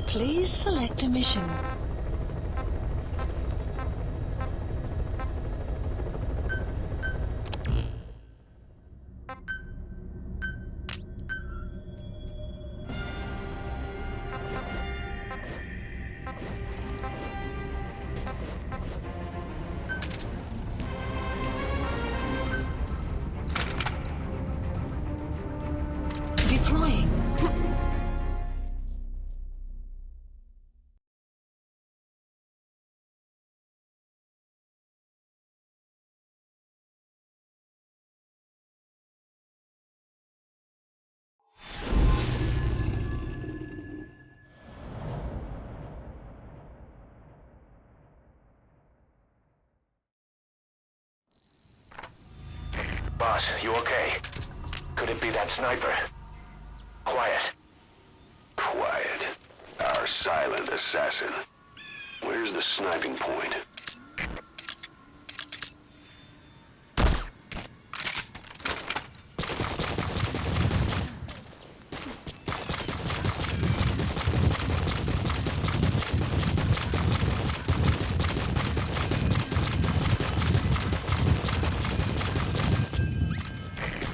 Please select a mission. Deploying. Boss, you okay? Could it be that sniper? Quiet. Quiet. Our silent assassin. Where's the sniping point?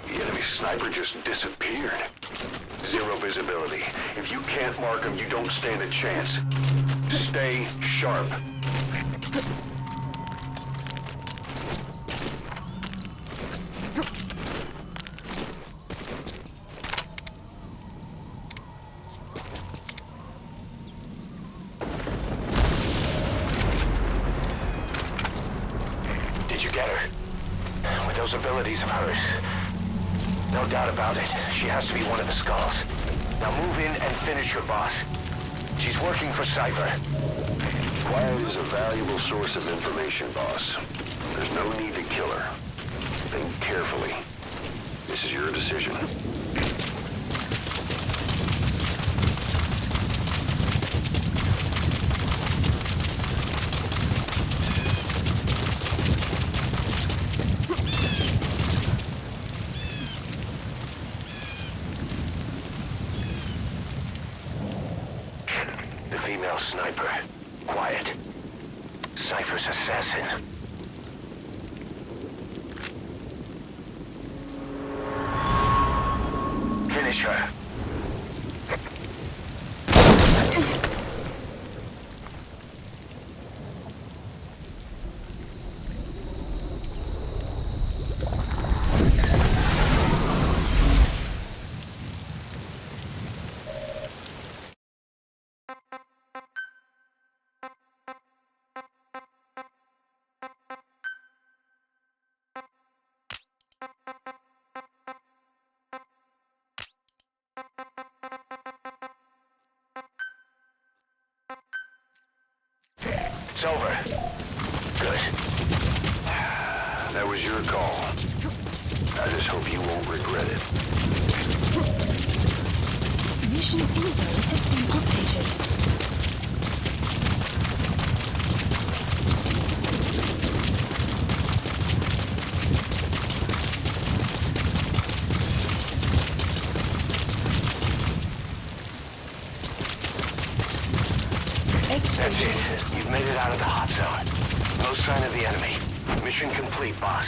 The enemy sniper just disappeared. Zero visibility. If you can't mark him, you don't stand a chance. Stay sharp. Did you get her? With those abilities of hers. No doubt about it. She has to be one of the Skulls. Now move in and finish her boss. She's working for Cypher. Quiet is a valuable source of information, boss. There's no need to kill her. Think carefully. This is your decision. The female sniper. Quiet. Cypher's assassin. Finish her. It's over. Good. That was your call. I just hope you won't regret it. Mission info has been updated. That's it. You've made it out of the hot zone. No sign of the enemy. Mission complete, boss.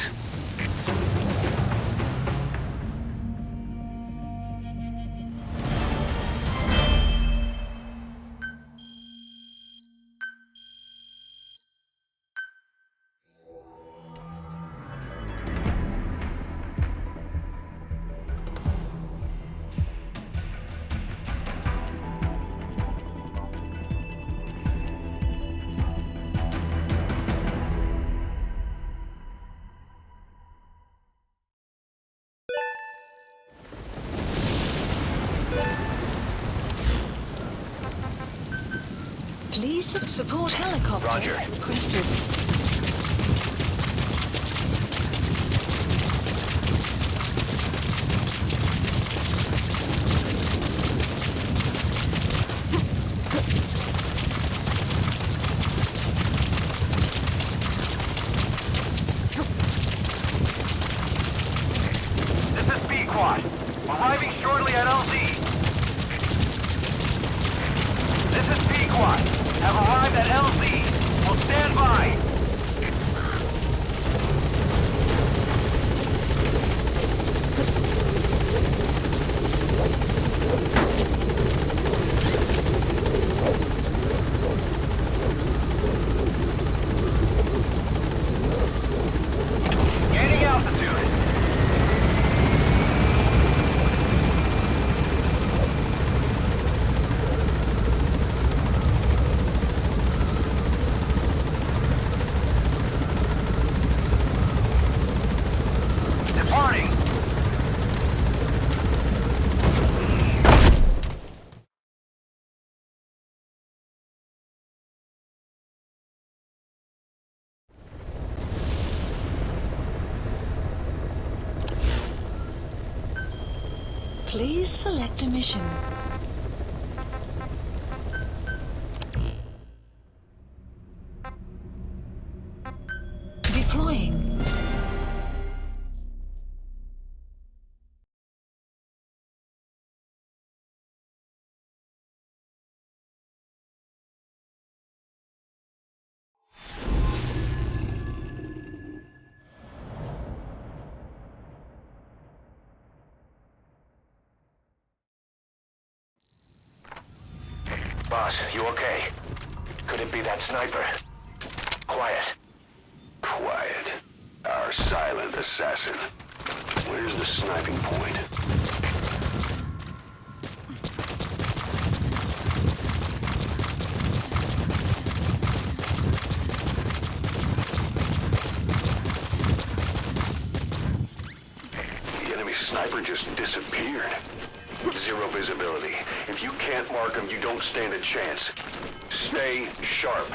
Please support helicopter. Roger. Requested. This is B-Quad. Arriving shortly at LZ. This is Please select a mission. Deploying. Boss, you okay? Could it be that sniper? Quiet. Quiet. Our silent assassin. Where's the sniping point? The enemy sniper just disappeared. Zero visibility. If you can't mark him, you don't stand a chance. Stay sharp.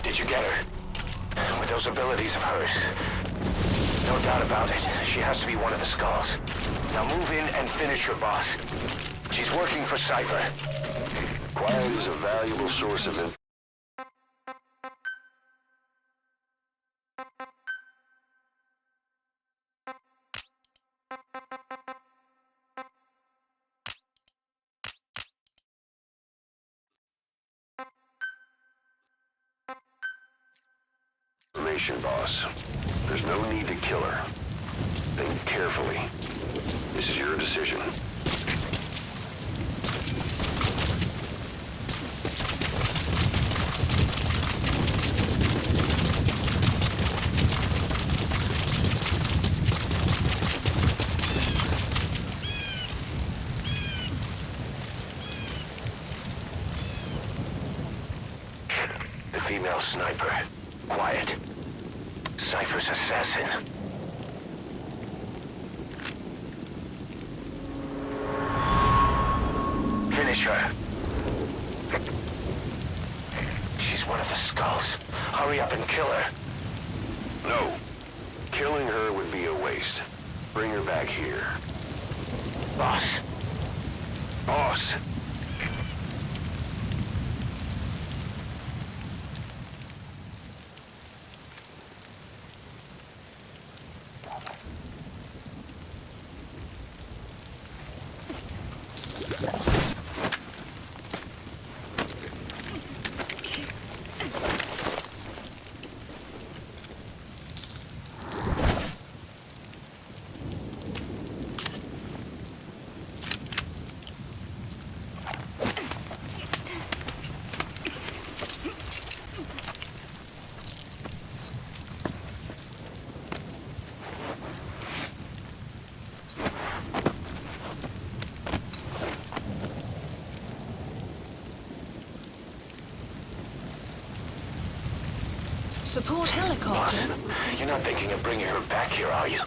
Did you get her? With those abilities of hers. No doubt about it. She has to be one of the Skulls. Now move in and finish your boss. She's working for Cypher. Quiet is a valuable source of information, boss. There's no need to kill her. Think carefully. This is your decision. The female sniper. Quiet. Cypher's assassin. Finish her. She's one of the Skulls. Hurry up and kill her. No. Killing her would be a waste. Bring her back here. Boss. Boss! Support helicopter. Boss, you're not thinking of bringing her back here, are you?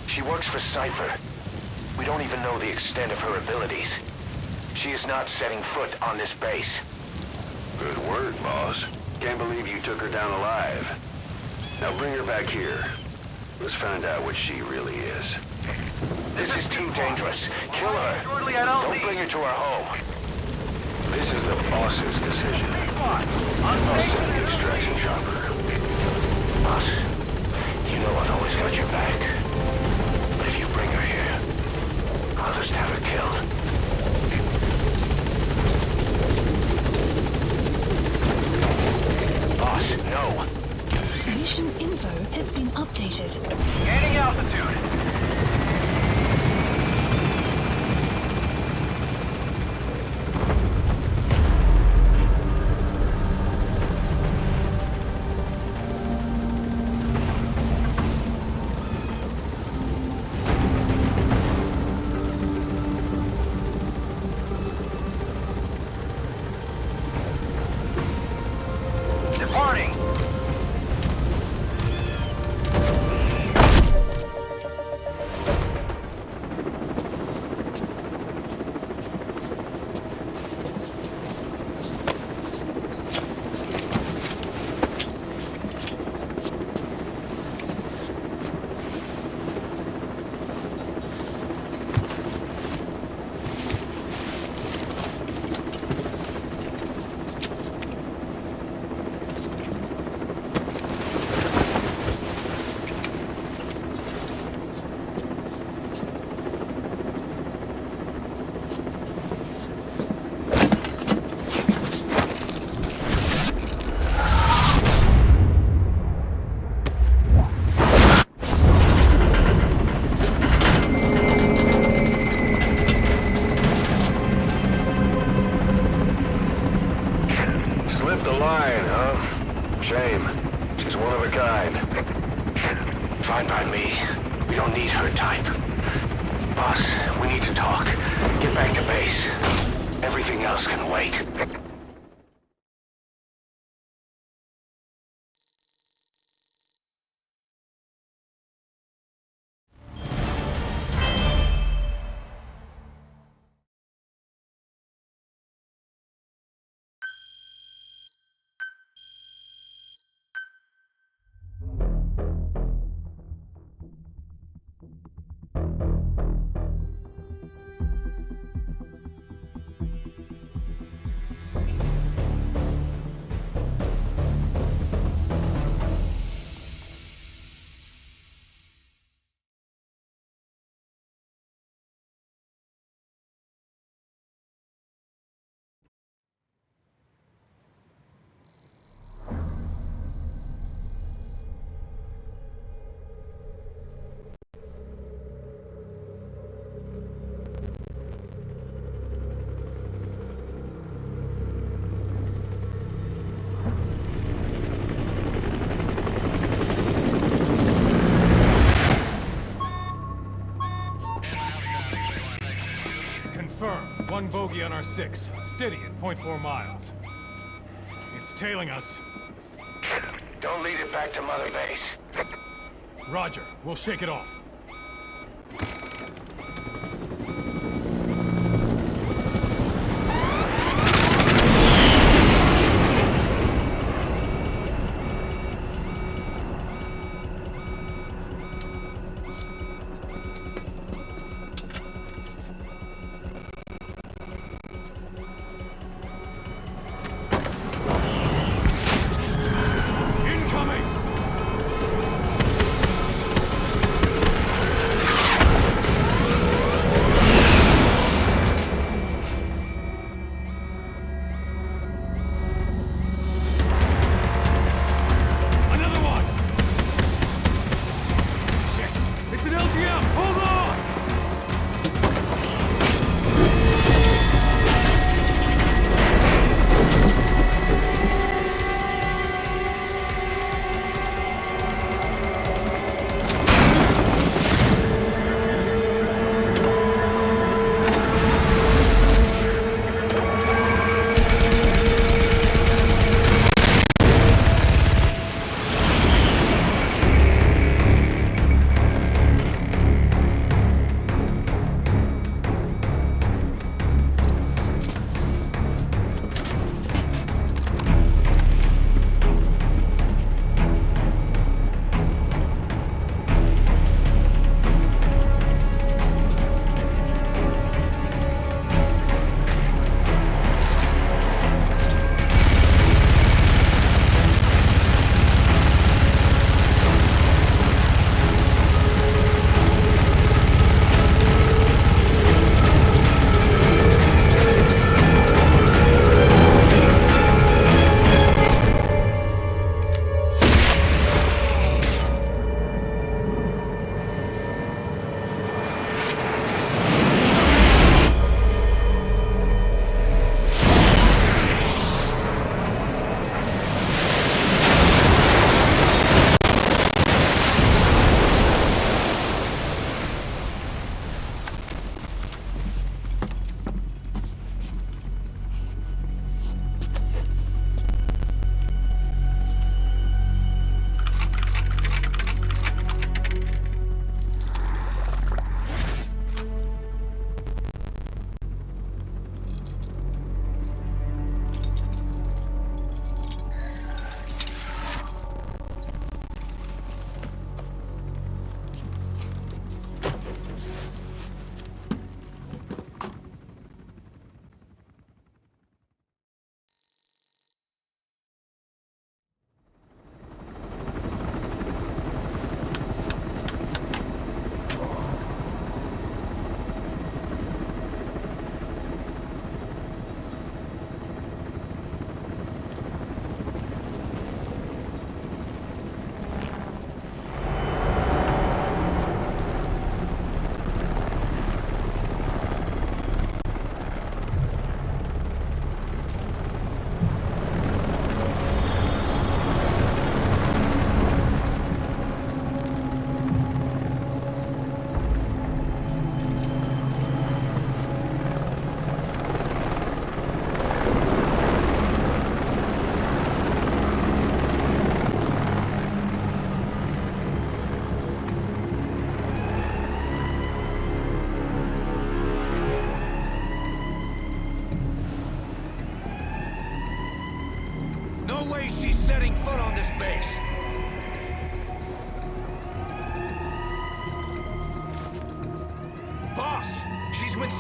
She works for Cypher. We don't even know the extent of her abilities. She is not setting foot on this base. Good work, boss. Can't believe you took her down alive. Now bring her back here. Let's find out what she really is. This is too dangerous. Kill her. Don't bring her to our home. This is the boss's decision. I'll send the extraction chopper. Boss, you know I've always got your back. But if you bring her here, I'll just have her killed. Boss, no. Mission info has been updated. Gaining altitude. She's one of a kind. Fine by me. We don't need her type. Boss, we need to talk. Get back to base. Everything else can wait. Confirm. One bogey on our 6. Steady at .4 miles. It's tailing us. Don't lead it back to Mother Base. Roger. We'll shake it off.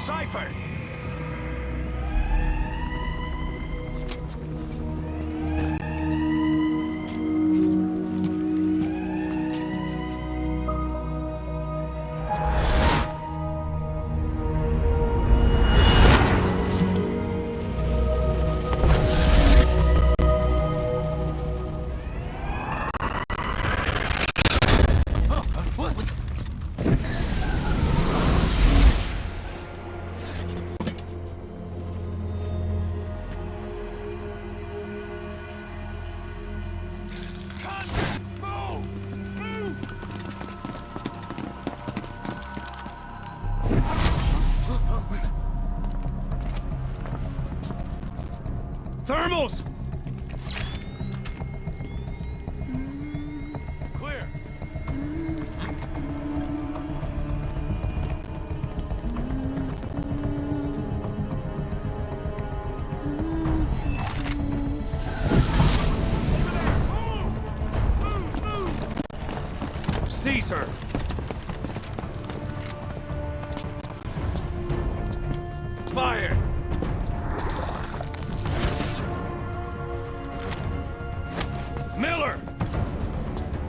Cypher! Thermals! Clear. Seize her! Fire! Miller!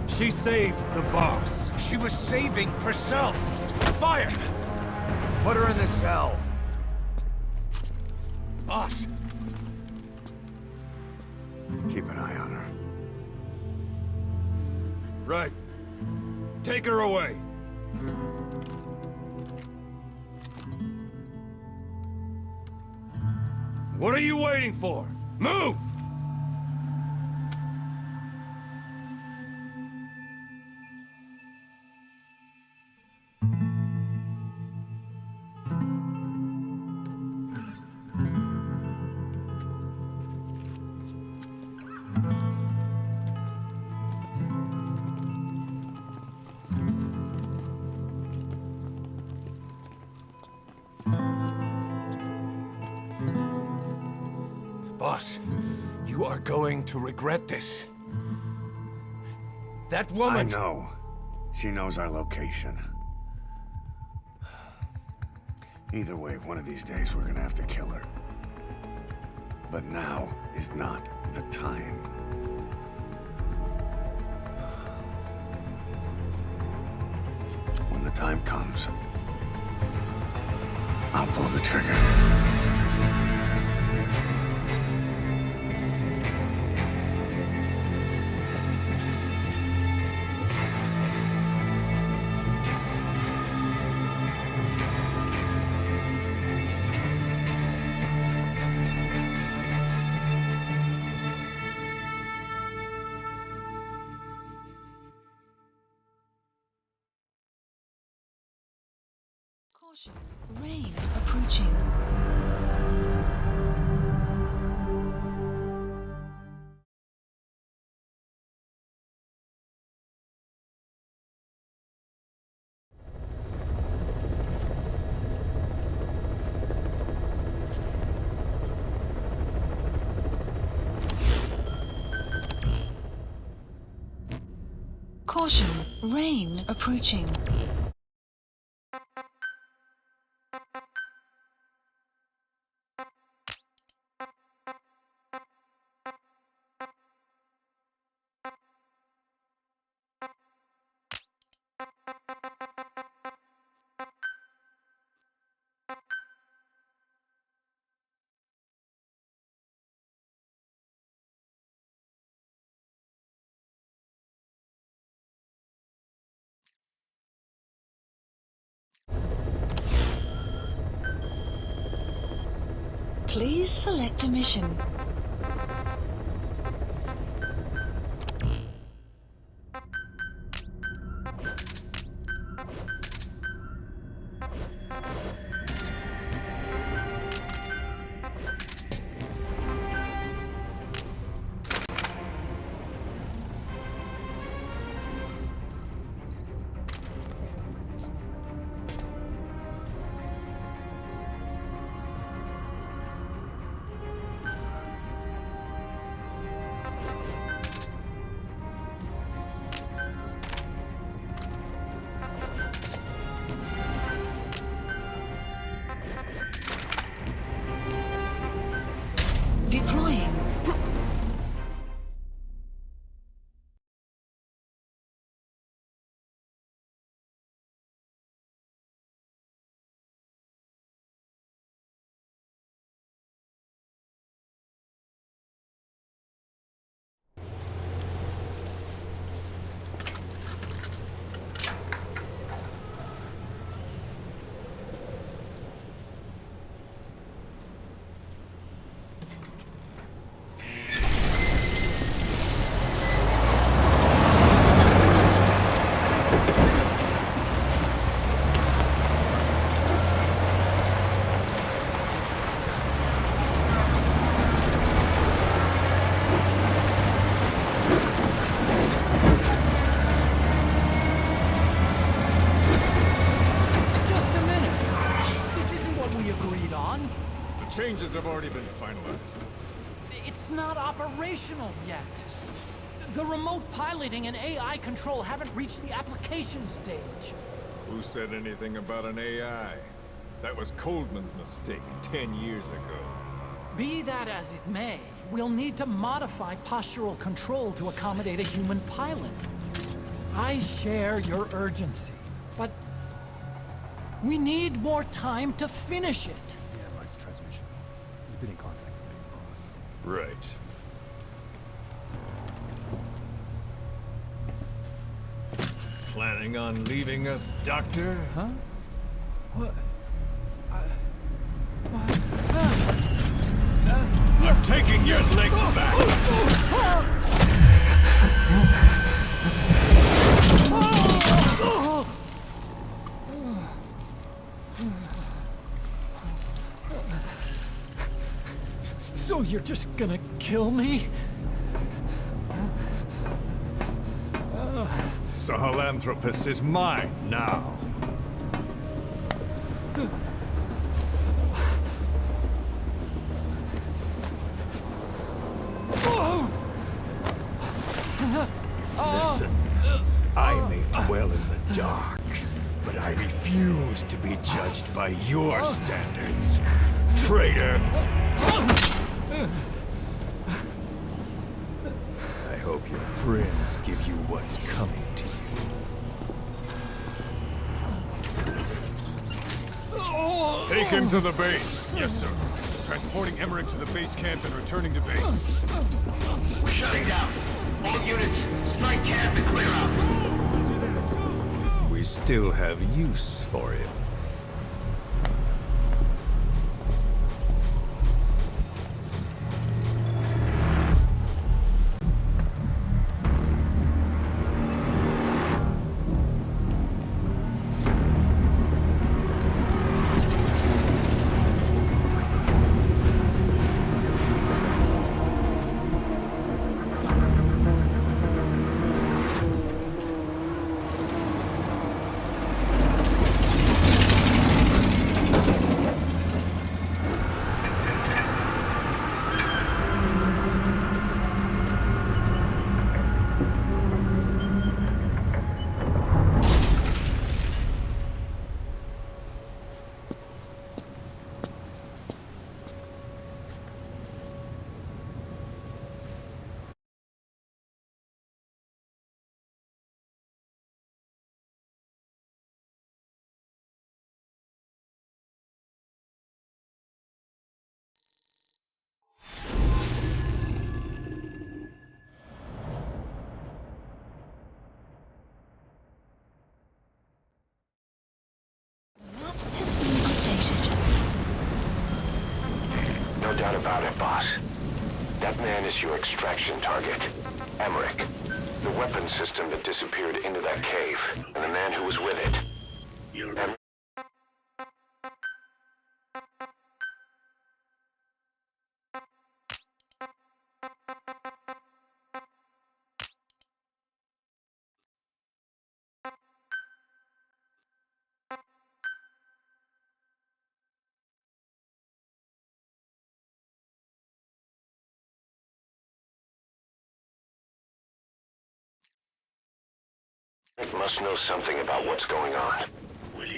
She saved the boss. She was saving herself! Fire! Put her in the cell. Boss. Keep an eye on her. Right. Take her away. What are you waiting for? Move! Boss, you are going to regret this. That woman... I know. She knows our location. Either way, one of these days we're gonna have to kill her. But now is not the time. When the time comes, I'll pull the trigger. Caution. Rain approaching. Caution. Rain approaching. Please select a mission. Changes have already been finalized. It's not operational yet. The remote piloting and AI control haven't reached the application stage. Who said anything about an AI? That was Coldman's mistake 10 years ago. Be that as it may, we'll need to modify postural control to accommodate a human pilot. I share your urgency, but we need more time to finish it. Yeah, Mike's transmission. He's been in contact with Big Boss. Right. Planning on leaving us, Doctor? Huh? What? I'm taking your legs back! So you're just gonna kill me? Sahelanthropus is mine now. Listen, I may dwell in the dark, but I refuse to be judged by your standards, traitor! I hope your friends give you what's coming to you. Take him to the base. Yes, sir. Transporting Emmerich to the base camp and returning to base. We're shutting down. All units, strike camp and clear out. We still have use for him. Map has been updated. No doubt about it, boss. That man is your extraction target. Emmerich. The weapon system that disappeared into that cave, and the man who was with it. Emmerich must know something about what's going on.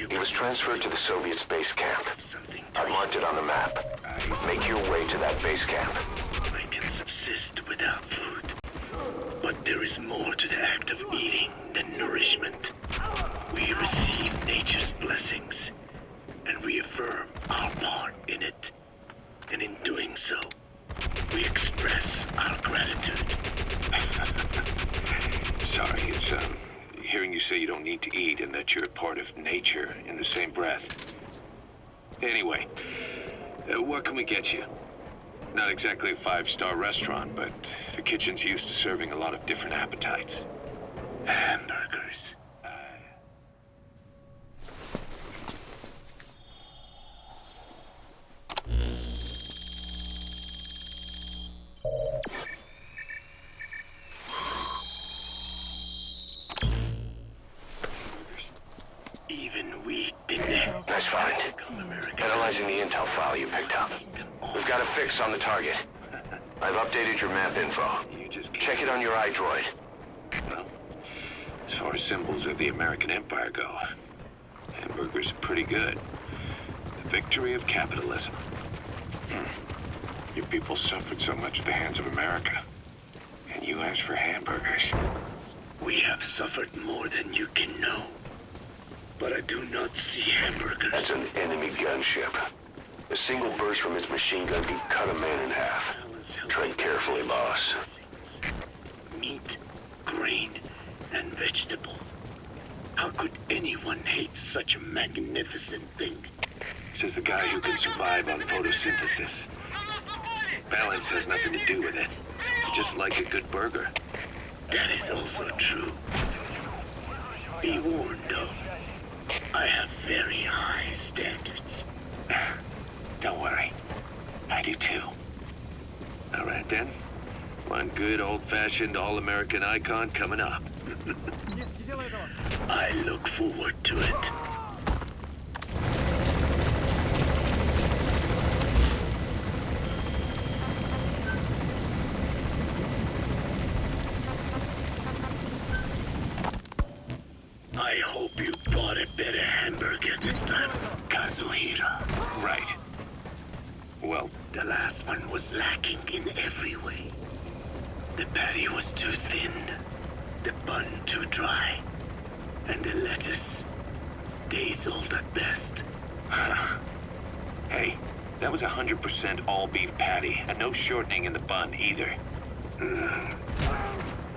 He was transferred to the Soviets' base camp. I marked it on the map. Make your way to that base camp. I can subsist without food. But there is more to the act of eating than nourishment. We receive nature's blessings and reaffirm our part in it. And in doing so, we express our gratitude. Sorry, it's, hearing you say you don't need to eat and that you're part of nature in the same breath. Anyway, what can we get you? Not exactly a five-star restaurant, but the kitchen's used to serving a lot of different appetites. Hamburgers. Even wheat didn't Nice find. Analyzing the intel file you picked up. We've got a fix on the target. I've updated your map info. Check it on your iDroid. Well, as far as symbols of the American Empire go, hamburgers are pretty good. The victory of capitalism. Your people suffered so much at the hands of America. And you asked for hamburgers. We have suffered more than you can know. But I do not see hamburgers. That's an enemy gunship. A single burst from his machine gun can cut a man in half. Tread carefully, boss. Meat, grain, and vegetable. How could anyone hate such a magnificent thing? Says the guy who can survive on photosynthesis. Balance has nothing to do with it. You just like a good burger. That is also true. Be warned, though. I have very high standards. Don't worry. I do too. All right then. One good old-fashioned all-American icon coming up. I look forward to it. I hope you bought a better hamburger this time, Kazuhira. Right. Well, The last one was lacking in every way. The patty was too thin, the bun too dry, and the lettuce days old at best. hey, that was 100% all-beef patty, and no shortening in the bun either.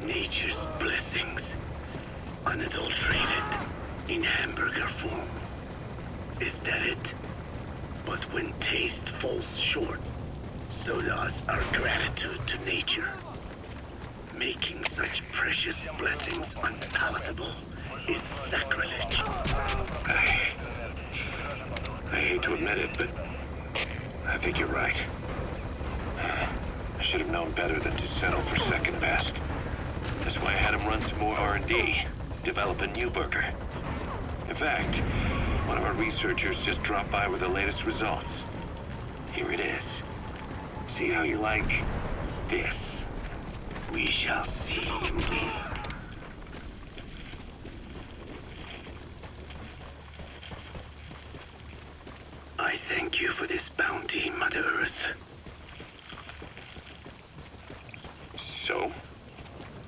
Nature's blessings, unadulterated, in hamburger form. Is that it? But when taste falls short, so does our gratitude to nature. Making such precious blessings unpalatable is sacrilege. I hate to admit it, but I think you're right. I should have known better than to settle for second best. That's why I had him run some more R&D, develop a new burger. In fact, one of our researchers just dropped by with the latest results. Here it is. See how you like this? We shall see indeed. I thank you for this bounty, Mother Earth. So,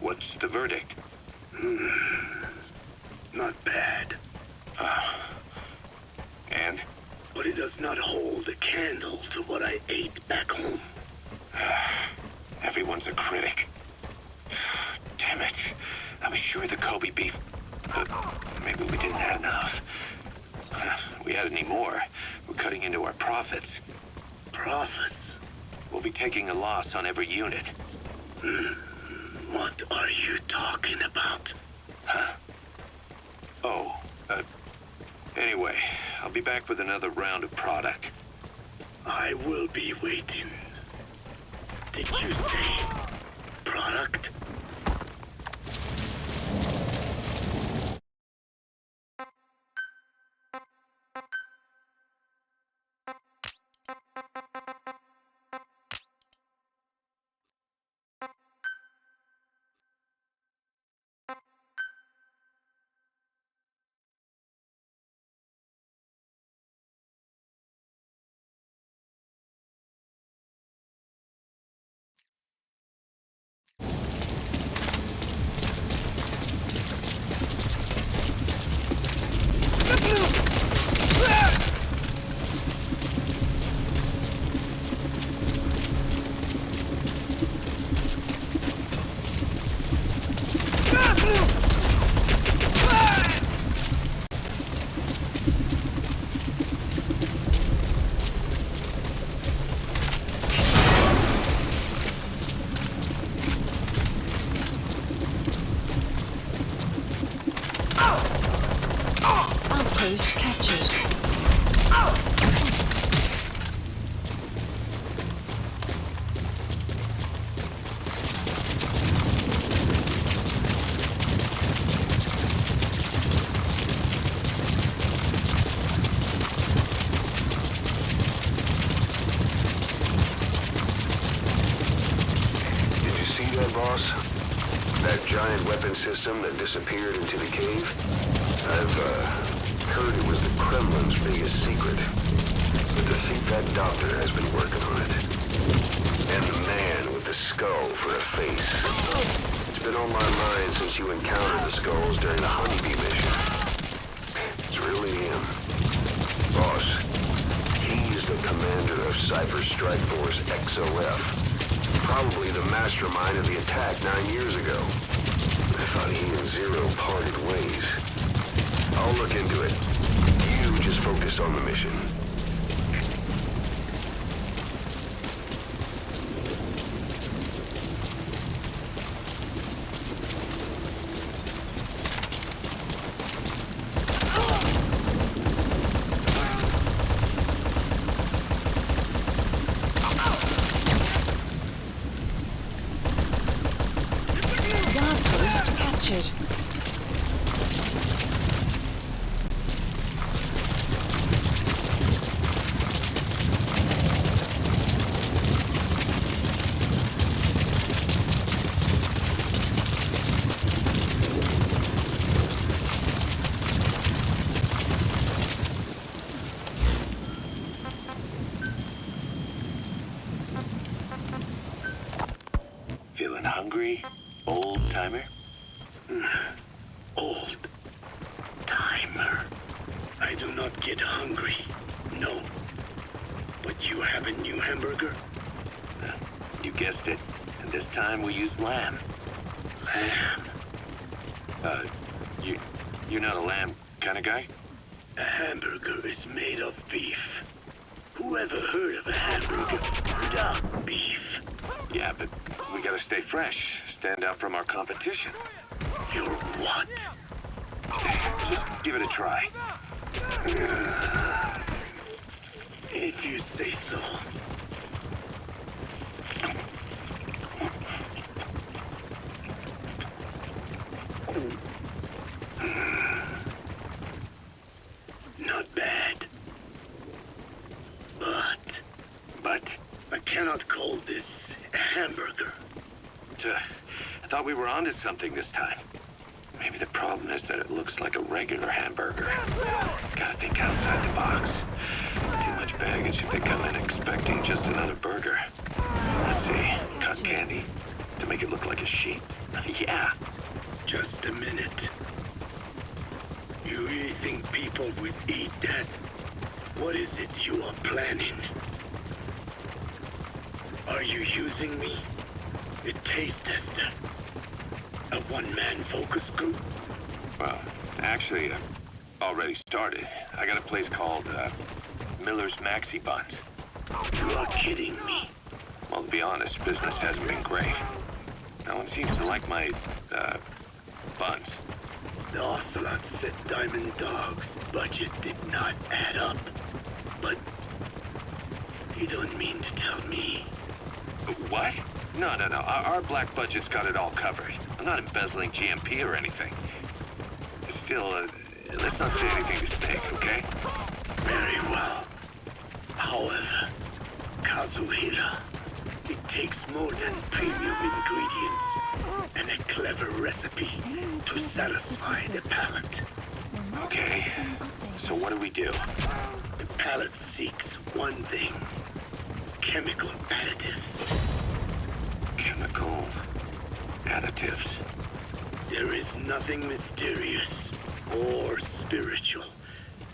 what's the verdict? Not bad. And? But it does not hold a candle to what I ate back home. Everyone's a critic. Damn it. I was sure the Kobe beef... maybe we didn't have enough. If we had any more, we're cutting into our profits. Profits? We'll be taking a loss on every unit. What are you talking about? Huh? Oh, anyway, I'll be back with another round of product. I will be waiting. Did you say product? Outpost captured. weapon system that disappeared into the cave? I've heard it was the Kremlin's biggest secret. But to think that doctor has been working on it. And the man with the skull for a face. It's been on my mind since you encountered the skulls during the Honeybee mission. It's really him. Boss, he's the commander of Cypher Strike Force XOF. Probably the mastermind of the attack 9 years ago. I thought he and Zero parted ways. I'll look into it. You just focus on the mission. Feeling hungry, old-timer? Old-timer. I do not get hungry, no. But you have a new hamburger? You guessed it. And this time we used lamb. Lamb? You're not a lamb kind of guy? A hamburger is made of beef. Who ever heard of a hamburger without beef? Yeah, but we gotta stay fresh. Stand out from our competition. You're what? Just give it a try. If you say so. Not bad. But I cannot call this a hamburger. I thought we were onto something this time. Maybe the problem is that it looks like a regular hamburger. Gotta think outside the box. Too much baggage if they come in expecting just another burger. Let's see, cut candy to make it look like a sheep. Yeah. Just a minute. You really think people would eat that? What is it you are planning? Are you using me? A taste tester? A one-man focus group? Well, actually, I've already started. I got a place called, Miller's Maxi Buns. You are kidding me. Well, to be honest, business hasn't been great. No one seems to like my, buns. The Ocelot said Diamond Dog's budget did not add up. But you don't mean to tell me. What? No. Our black budget's got it all covered. I'm not embezzling GMP or anything. Still, let's not say anything to Snake, okay? Very well. However, Kazuhira, it takes more than premium ingredients and a clever recipe to satisfy the palate. Okay, so what do we do? The palate seeks one thing. Chemical additives. Chemical additives. There is nothing mysterious or spiritual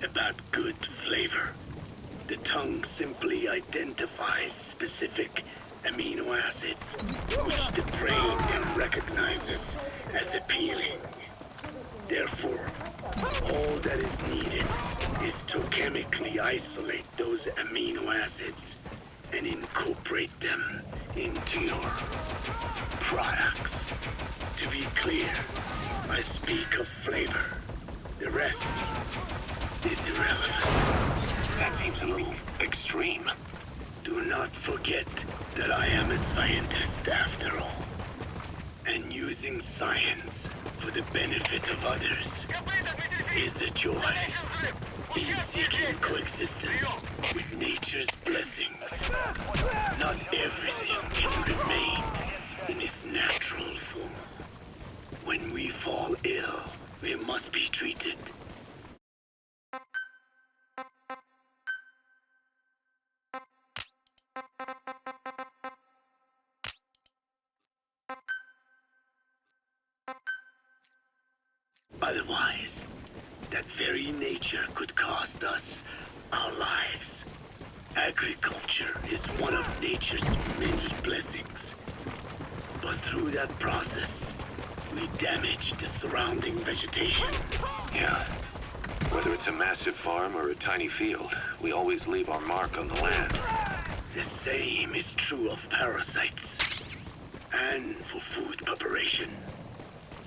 about good flavor. The tongue simply identifies specific amino acids, which the brain recognizes as appealing. Therefore, all that is needed is to chemically isolate those amino acids and incorporate them into your products. To be clear, I speak of flavor. The rest is irrelevant. That seems a little extreme. Do not forget that I am a scientist after all. And using science for the benefit of others is a joy. In seeking coexistence with nature's blessings, not everything can remain in its natural form. When When we fall ill, we must be treated. Otherwise, that very nature could cost us our lives. Agriculture is one of nature's many blessings. But through that process, we damage the surrounding vegetation. Yeah. Whether it's a massive farm or a tiny field, we always leave our mark on the land. The same is true of parasites and for food preparation.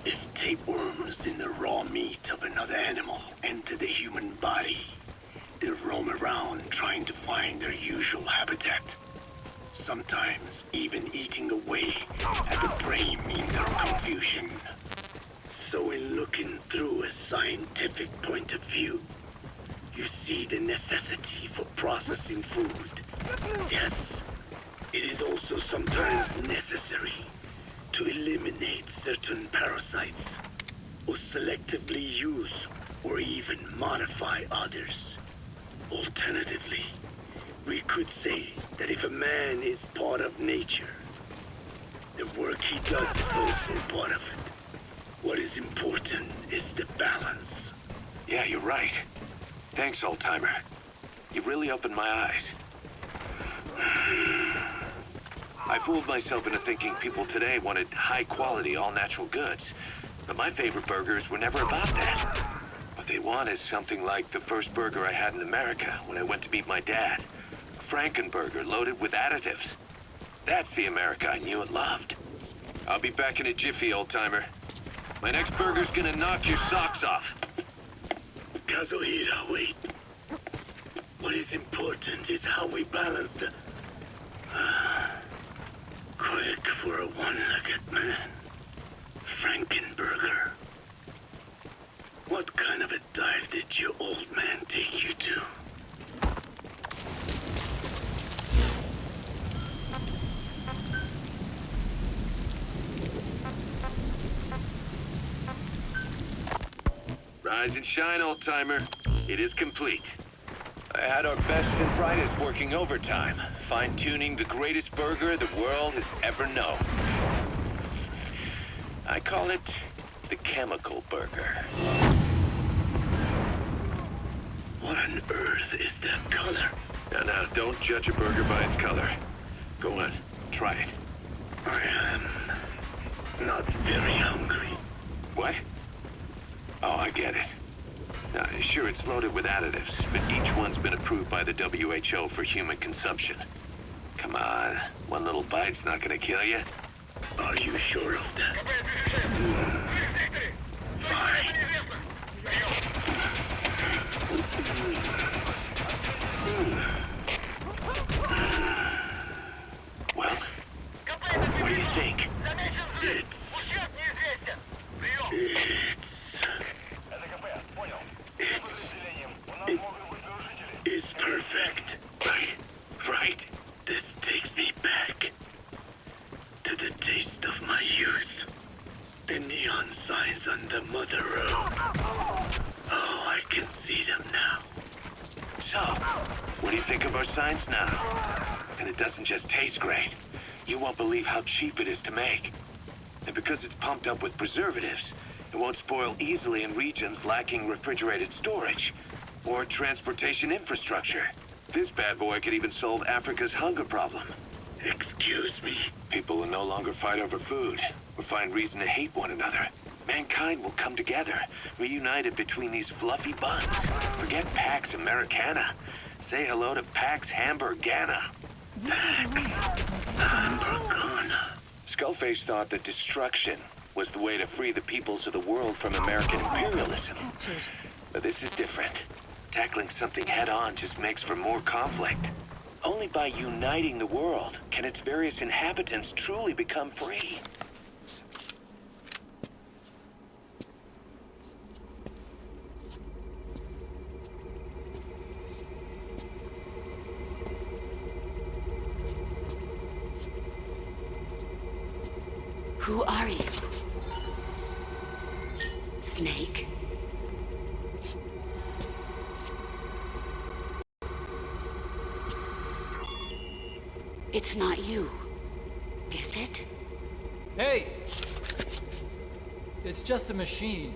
If tapeworms in the raw meat of another animal enter the human body, they roam around trying to find their usual habitat. Sometimes even eating away at the brain means of confusion. So in looking through a scientific point of view, you see the necessity for processing food. Yes, it is also sometimes necessary to eliminate certain parasites, or selectively use or even modify others. Alternatively, we could say that if a man is part of nature, the work he does is also part of it. What is important is the balance. Yeah, you're right. Thanks, old-timer. You really opened my eyes. I fooled myself into thinking people today wanted high-quality, all-natural goods. But my favorite burgers were never about that. What they want is something like the first burger I had in America when I went to meet my dad. A Frankenburger loaded with additives. That's the America I knew and loved. I'll be back in a jiffy, old-timer. My next burger's gonna knock your socks off. Kazuhira, wait. What is important is how we balance the... quick for a one-legged man. Frankenburger. What kind of a dive did your old man take you to? Rise and shine, old-timer. It is complete. I had our best and brightest working overtime, fine-tuning the greatest burger the world has ever known. I call it the chemical burger. What on earth is that color? Now, don't judge a burger by its color. Go on, try it. I am not very hungry. What? Oh, I get it. Now, sure, it's loaded with additives, but each one's been approved by the WHO for human consumption. Come on, one little bite's not gonna kill you. Are you sure of that? Fine. Well, what do you think? It's perfect. Right? This takes me back to the taste of my youth. The neon signs on the Mother Road. Oh, I can see them now. So, what do you think of our signs now? And it doesn't just taste great. You won't believe how cheap it is to make. And because it's pumped up with preservatives, it won't spoil easily in regions lacking refrigerated storage or transportation infrastructure. This bad boy could even solve Africa's hunger problem. Excuse me? People will no longer fight over food or find reason to hate one another. Mankind will come together, reunited between these fluffy buns. Forget Pax Americana. Say hello to Pax Hamburgana. Pax Hamburgana. Skullface thought that destruction was the way to free the peoples of the world from American imperialism. But this is different. Tackling something head-on just makes for more conflict. Only by uniting the world can its various inhabitants truly become free. Who are you? Snake. It's not you, is it? Hey! It's just a machine.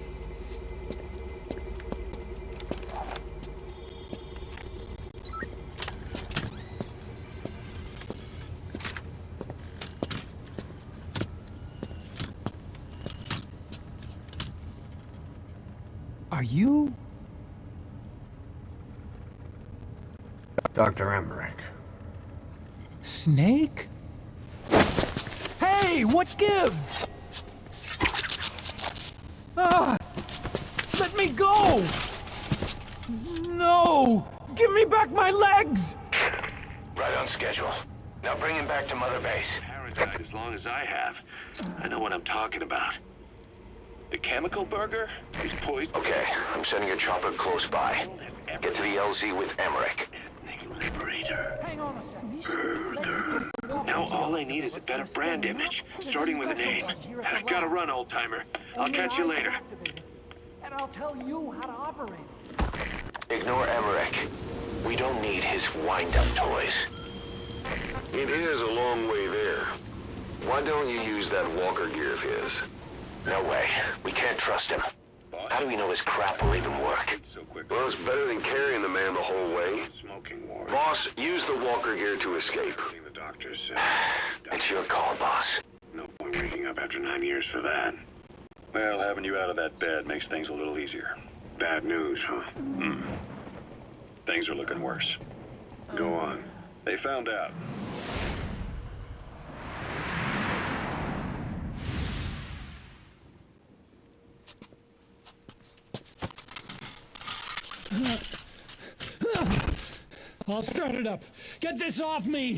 Are you? Dr. Emmerich. Snake? Hey, what gives? Ah! Let me go! No! Give me back my legs! Right on schedule. Now bring him back to Mother Base. Parasite as long as I have. I know what I'm talking about. The chemical burger is poison. Okay, I'm sending a chopper close by. Get to the LZ with Emmerich. Liberator. Burger. Now all I need is a better brand image, starting with a name. I've got to run, old-timer. I'll catch you later. And I'll tell you how to operate. Ignore Emmerich. We don't need his wind-up toys. It is a long way there. Why don't you use that walker gear of his? No way. We can't trust him. How do we know his crap will even work? Well, it's better than carrying the man the whole way. Smoking war. Boss, use the walker gear to escape. The doctor said. It's your call, boss. No point waking up after 9 years for that. Well, having you out of that bed makes things a little easier. Bad news, huh? Things are looking worse. Go on. They found out. I'll start it up. Get this off me!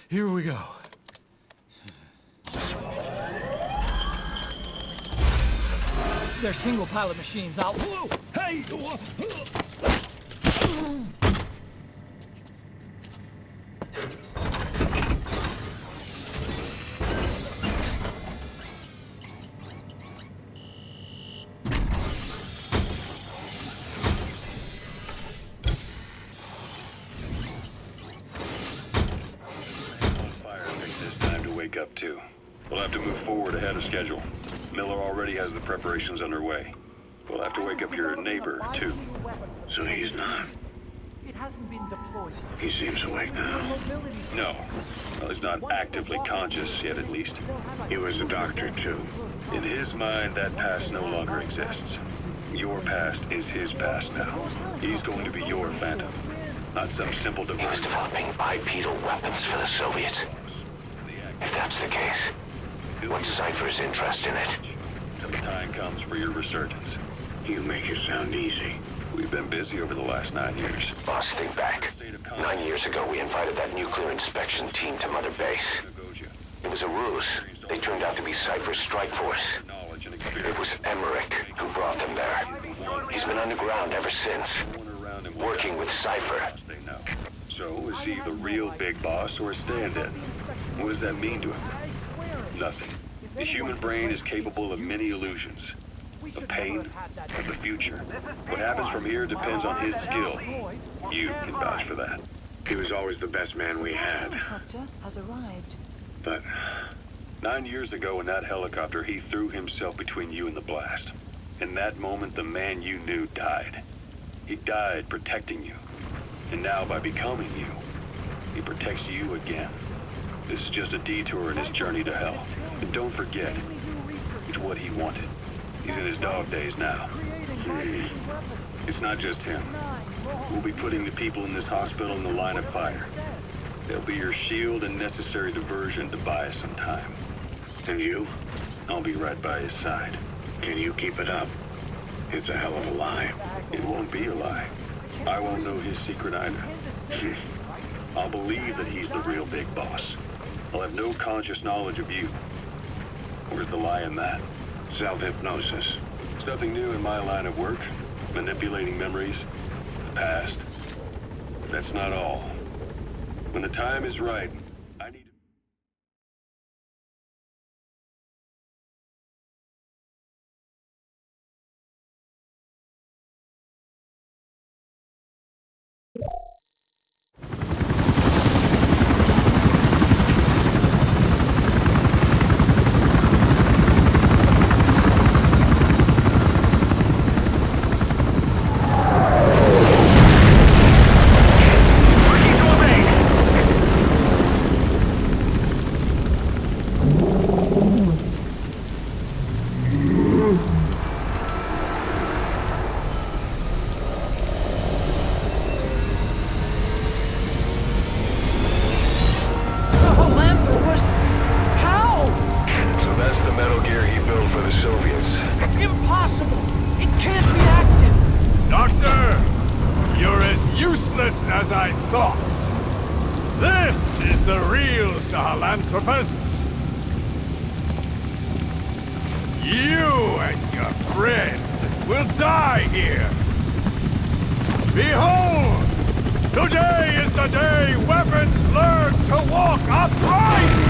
Here we go. They're single pilot machines. I'll... Hey! Up to. We'll have to move forward ahead of schedule. Miller already has the preparations underway. We'll have to wake up your neighbor, too. So he's not. It hasn't been deployed. He seems awake now. No. Well, he's not actively conscious yet, at least. He was a doctor, too. In his mind, that past no longer exists. Your past is his past now. He's going to be your phantom, not some simple He was device. developing bipedal weapons for the Soviets. If that's the case, what's Cypher's interest in it? Till the time comes for your resurgence. You make it sound easy. We've been busy over the last 9 years. Boss, think back. 9 years ago, we invited that nuclear inspection team to Mother Base. It was a ruse. They turned out to be Cypher's strike force. Knowledge and It experience. was Emmerich who brought them there. He's been underground ever since, working with Cypher. They know. So, is he the real big boss or a stand-in? What does that mean to him? Nothing. The human brain is capable of many illusions. Of pain, of the future. What happens from here depends on his skill. You can vouch for that. He was always the best man we had. Helicopter has arrived. But 9 years ago in that helicopter, he threw himself between you and the blast. In that moment, the man you knew died. He died protecting you. And now, by becoming you, he protects you again. This is just a detour in his journey to hell. And don't forget, it's what he wanted. He's in his dog days now. It's not just him. We'll be putting the people in this hospital in the line of fire. They'll be your shield and necessary diversion to buy us some time. And you? I'll be right by his side. Can you keep it up? It's a hell of a lie. It won't be a lie. I won't know his secret either. I'll believe that he's the real big boss. I'll have no conscious knowledge of you. Where's the lie in that? Self-hypnosis. It's nothing new in my line of work. Manipulating memories, the past. That's not all. When the time is right, as I thought. This is the real Sahelanthropus. You and your friend will die here. Behold! Today is the day weapons learn to walk upright!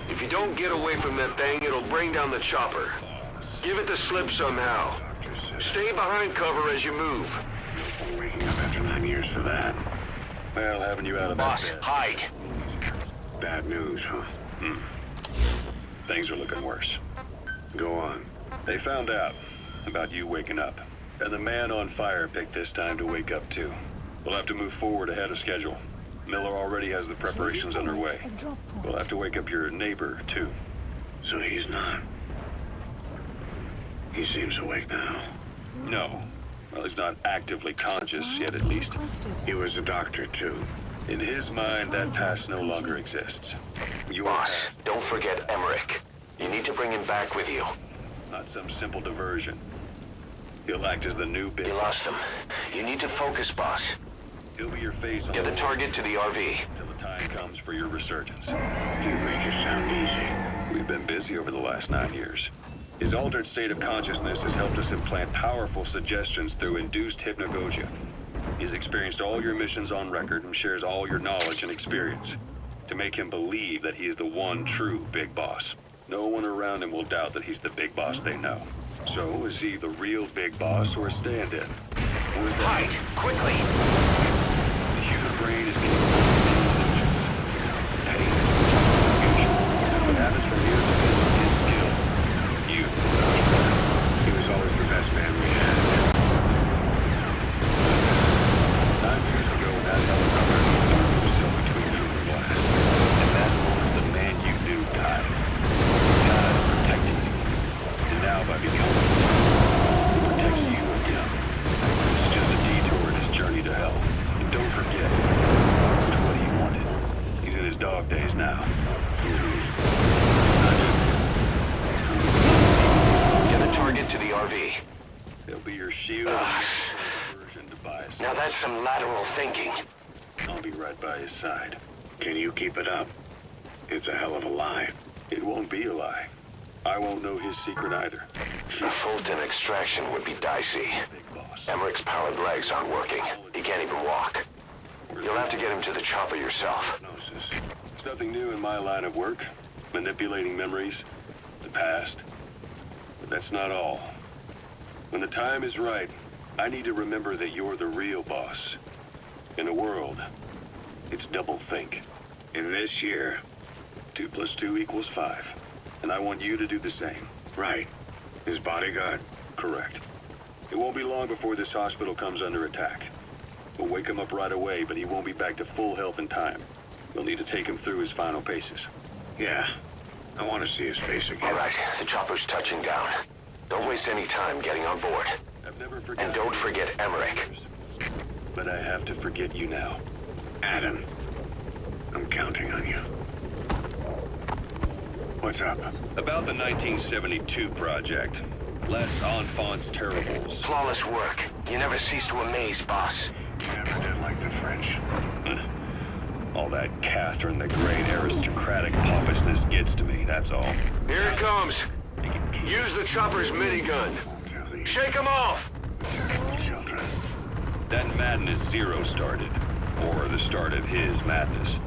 If you don't get away from that thing, it'll bring down the chopper. Give it the slip somehow. Stay behind cover as you move. Waking up after 9 years for that. Well, having you out of Boss, that bed. hide. Bad news, huh? Things are looking worse. Go on. They found out about you waking up. And the man on fire picked this time to wake up too. We'll have to move forward ahead of schedule. Miller already has the preparations underway. We'll have to wake up your neighbor too. So he's not. He seems awake now. No. Well, he's not actively conscious yet, at least. He was a doctor, too. In his mind, that past no longer exists. Your Boss, past, don't forget Emmerich. You need to bring him back with you. not some simple diversion. He'll act as the new big... You lost him. You need to focus, boss. He'll be your face on Get the target to the RV. till the time comes for your resurgence. You make it sound easy. We've been busy over the last 9 years. His altered state of consciousness has helped us implant powerful suggestions through induced hypnagogia. He's experienced all your missions on record and shares all your knowledge and experience to make him believe that he is the one true big boss. No one around him will doubt that he's the big boss they know. So, is he the real big boss or a stand-in? Hide, quickly! The human brain is capable of illusions, pain, confusion. What happens from here is skill. You. He was always the best man we had. 9 years ago, that helicopter threw himself between you and blast. In that moment, the man you knew died. God protected you. And now, by becoming he protects you again. This is just a detour in his journey to hell. And don't forget, it's what he wanted. He's in his dog days now. Get the target to the RV. He'll be your shield and diversion device. Now that's some lateral thinking. I'll be right by his side. Can you keep it up? It's a hell of a lie. It won't be a lie. I won't know his secret either. A Fulton extraction would be dicey. Big boss. Emmerich's powered legs aren't working. He can't even walk. You'll have to get him to the chopper yourself. Hypnosis. It's nothing new in my line of work. Manipulating memories, the past. But that's not all. When the time is right, I need to remember that you're the real boss. In a world, it's double think. In this year, 2 + 2 = 5. And I want you to do the same. right. His bodyguard. Correct. It won't be long before this hospital comes under attack. We'll wake him up right away, but he won't be back to full health in time. We'll need to take him through his final paces. Yeah. I want to see his face again. All right, the chopper's touching down. Don't waste any time getting on board. I've never forgotten. And don't forget Emmerich. But I have to forget you now. Adam, I'm counting on you. What's up? About the 1972 project. Les Enfants Terribles. Flawless work. You never cease to amaze, boss. You never did like the French. All that Catherine the Great aristocratic pompousness gets to me, that's all. Here it comes. Use the chopper's minigun. Shake him off! Children. That madness Zero started. Or the start of his madness.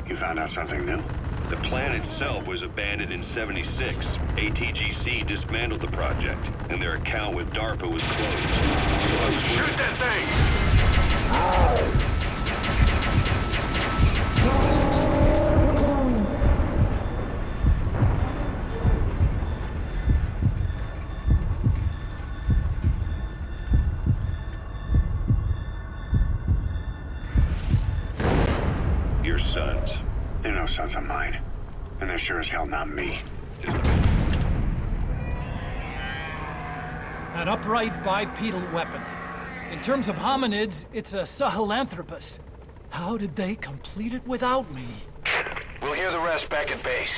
You found out something new? The plant itself was abandoned in '76. ATGC dismantled the project, and their account with DARPA was closed. Shoot that thing! Your sons. They're no sons of mine. And they're sure as hell not me. An upright bipedal weapon. In terms of hominids, it's a Sahelanthropus. How did they complete it without me? We'll hear the rest back at base.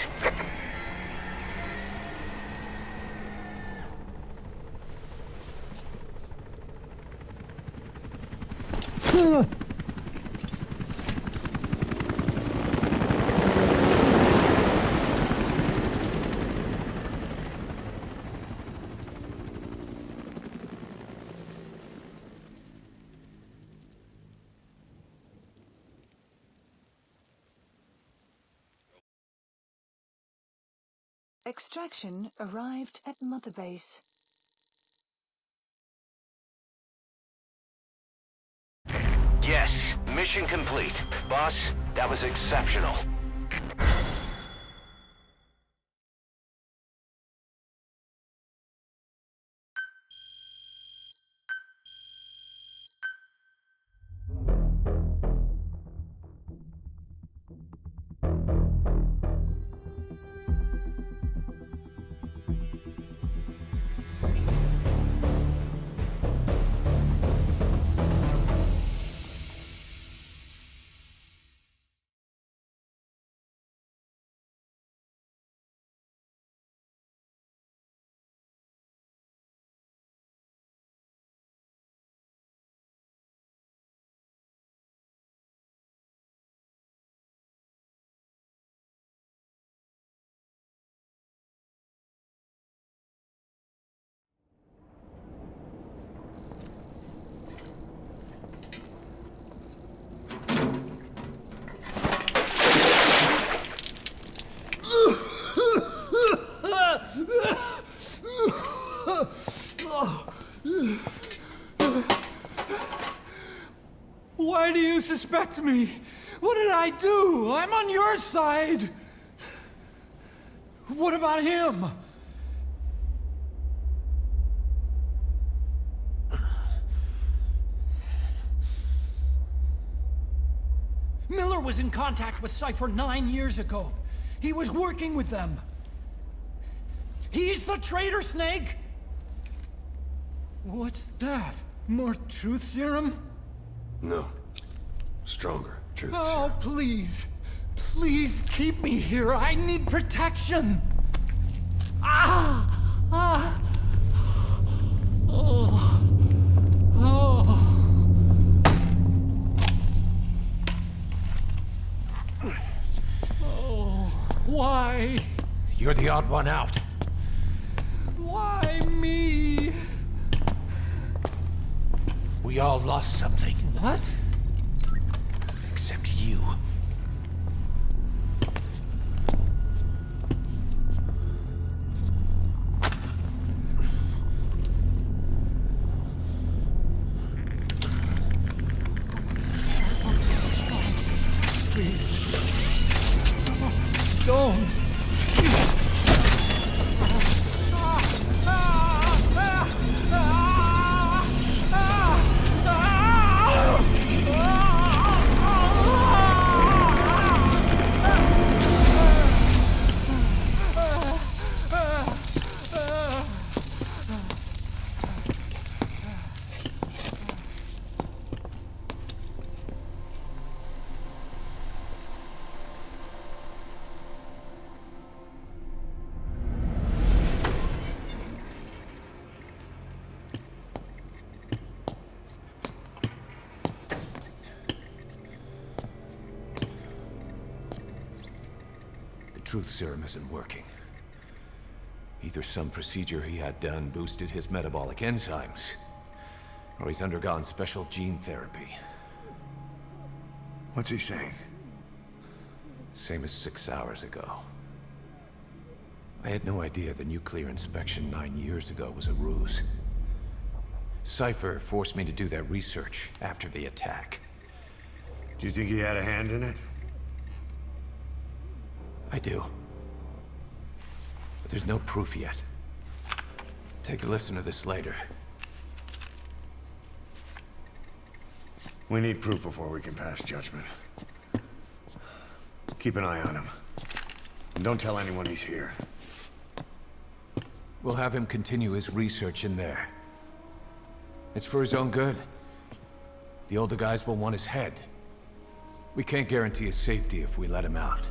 Extraction arrived at Mother Base. Yes, mission complete. Boss, that was exceptional. Why do you suspect me? What did I do? I'm on your side. What about him? Miller was in contact with Cypher 9 years ago. He was working with them. He's the traitor, Snake! What's that? More truth serum? No. Stronger truth Oh, serum. please. Please keep me here. I need protection. Ah! Ah! Oh. Oh. Oh. Why? You're the odd one out. Why me? We all lost something. What? Except you. Don't. Truth serum isn't working. Either some procedure he had done boosted his metabolic enzymes, or he's undergone special gene therapy. What's he saying? Same as 6 hours ago. I had no idea the nuclear inspection 9 years ago was a ruse. Cypher forced me to do that research after the attack. Do you think he had a hand in it? I do. But there's no proof yet. Take a listen to this later. We need proof before we can pass judgment. Keep an eye on him. And don't tell anyone he's here. We'll have him continue his research in there. It's for his own good. The older guys will want his head. We can't guarantee his safety if we let him out.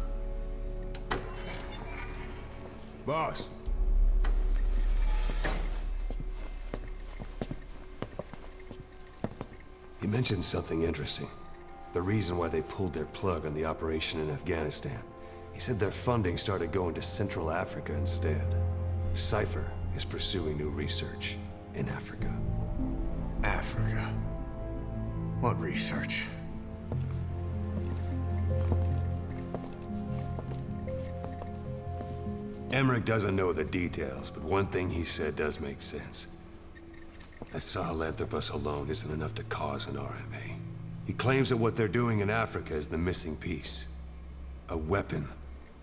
Boss. He mentioned something interesting. The reason why they pulled their plug on the operation in Afghanistan. He said their funding started going to Central Africa instead. Cypher is pursuing new research in Africa. Africa? What research? Emmerich doesn't know the details, but one thing he said does make sense. That Sahelanthropus alone isn't enough to cause an RMA. He claims that what they're doing in Africa is the missing piece. A weapon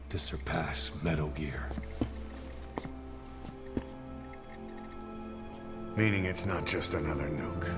to surpass Metal Gear. Meaning it's not just another nuke.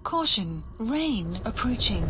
Caution, rain approaching.